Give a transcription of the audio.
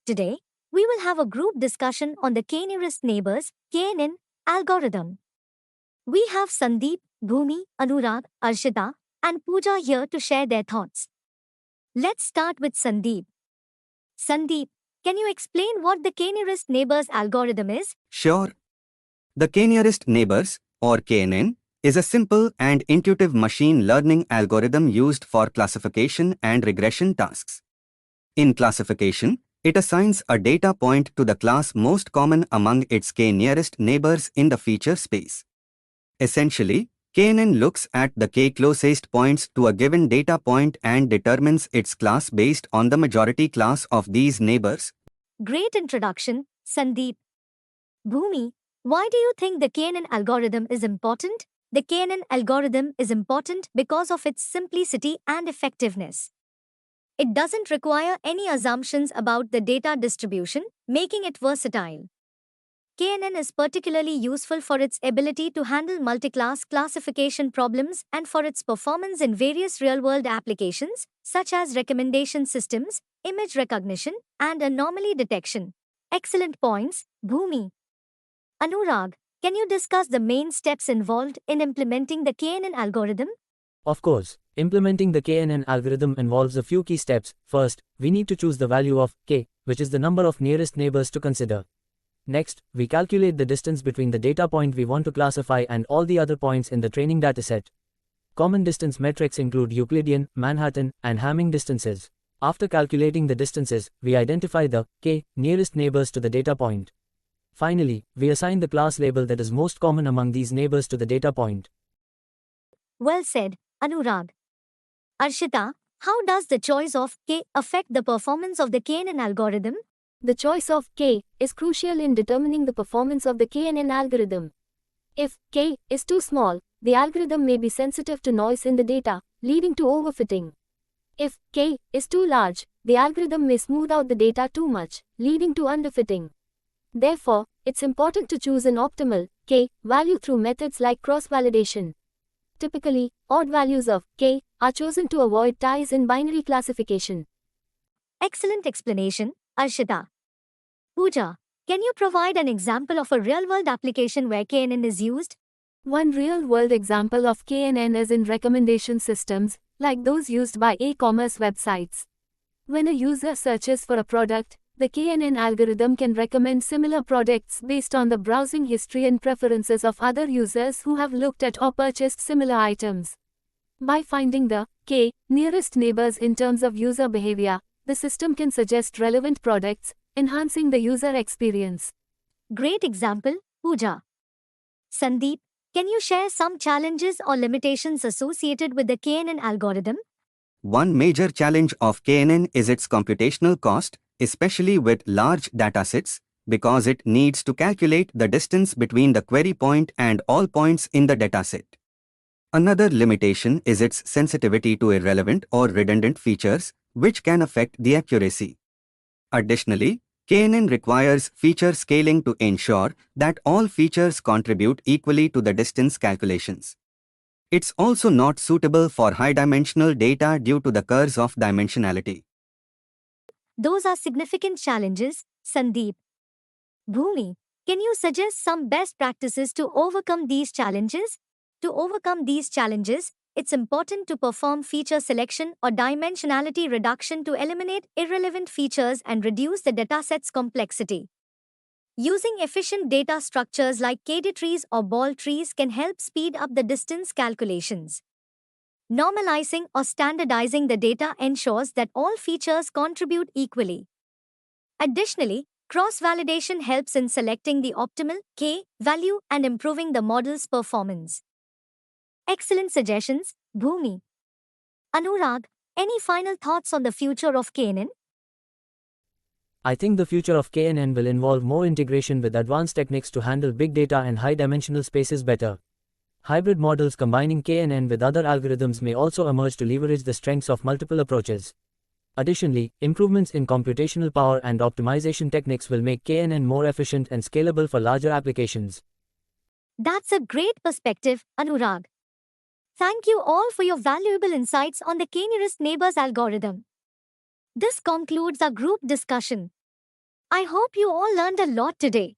Today, we will have a group discussion on the k-nearest neighbors (KNN) algorithm. We have Sandeep, Bhumi, Anurag, Arshita, and Pooja here to share their thoughts. Let's start with Sandeep. Sandeep, can you explain what the k-nearest neighbors algorithm is? Sure. The K-nearest neighbors, or KNN, is a simple and intuitive machine learning algorithm used for classification and regression tasks. In classification, it assigns a data point to the class most common among its k-nearest neighbors in the feature space. Essentially, KNN looks at the k closest points to a given data point and determines its class based on the majority class of these neighbors. Great introduction, Sandeep. Bhumi, why do you think the KNN algorithm is important? The KNN algorithm is important because of its simplicity and effectiveness. It doesn't require any assumptions about the data distribution, making it versatile. KNN is particularly useful for its ability to handle multi-class classification problems and for its performance in various real-world applications, such as recommendation systems, image recognition, and anomaly detection. Excellent points, Bhumi. Anurag, can you discuss the main steps involved in implementing the KNN algorithm? Of course, implementing the KNN algorithm involves a few key steps. First, we need to choose the value of k, which is the number of nearest neighbors to consider. Next, we calculate the distance between the data point we want to classify and all the other points in the training dataset. Common distance metrics include Euclidean, Manhattan, and Hamming distances. After calculating the distances, we identify the k nearest neighbors to the data point. Finally, we assign the class label that is most common among these neighbors to the data point. Well said, Anurag. Arshita, how does the choice of k affect the performance of the KNN algorithm? The choice of k is crucial in determining the performance of the KNN algorithm. If k is too small, the algorithm may be sensitive to noise in the data, leading to overfitting. If k is too large, the algorithm may smooth out the data too much, leading to underfitting. Therefore, it's important to choose an optimal k value through methods like cross-validation. Typically, odd values of k are chosen to avoid ties in binary classification. Excellent explanation, Arshita. Pooja, can you provide an example of a real-world application where KNN is used? One real-world example of KNN is in recommendation systems, like those used by e-commerce websites. When a user searches for a product, the KNN algorithm can recommend similar products based on the browsing history and preferences of other users who have looked at or purchased similar items. By finding the k nearest neighbors in terms of user behavior, the system can suggest relevant products, enhancing the user experience. Great example, Pooja. Sandeep, can you share some challenges or limitations associated with the KNN algorithm? One major challenge of KNN is its computational cost, especially with large datasets, because it needs to calculate the distance between the query point and all points in the dataset. Another limitation is its sensitivity to irrelevant or redundant features, which can affect the accuracy. Additionally, KNN requires feature scaling to ensure that all features contribute equally to the distance calculations. It's also not suitable for high-dimensional data due to the curse of dimensionality. Those are significant challenges, Sandeep. Bhumi, can you suggest some best practices to overcome these challenges? To overcome these challenges, it's important to perform feature selection or dimensionality reduction to eliminate irrelevant features and reduce the dataset's complexity. Using efficient data structures like KD trees or ball trees can help speed up the distance calculations. Normalizing or standardizing the data ensures that all features contribute equally. Additionally, cross-validation helps in selecting the optimal k value and improving the model's performance. Excellent suggestions, Bhumi. Anurag, any final thoughts on the future of KNN? I think the future of KNN will involve more integration with advanced techniques to handle big data and high-dimensional spaces better. Hybrid models combining KNN with other algorithms may also emerge to leverage the strengths of multiple approaches. Additionally, improvements in computational power and optimization techniques will make KNN more efficient and scalable for larger applications. That's a great perspective, Anurag. Thank you all for your valuable insights on the k-nearest neighbors algorithm. This concludes our group discussion. I hope you all learned a lot today.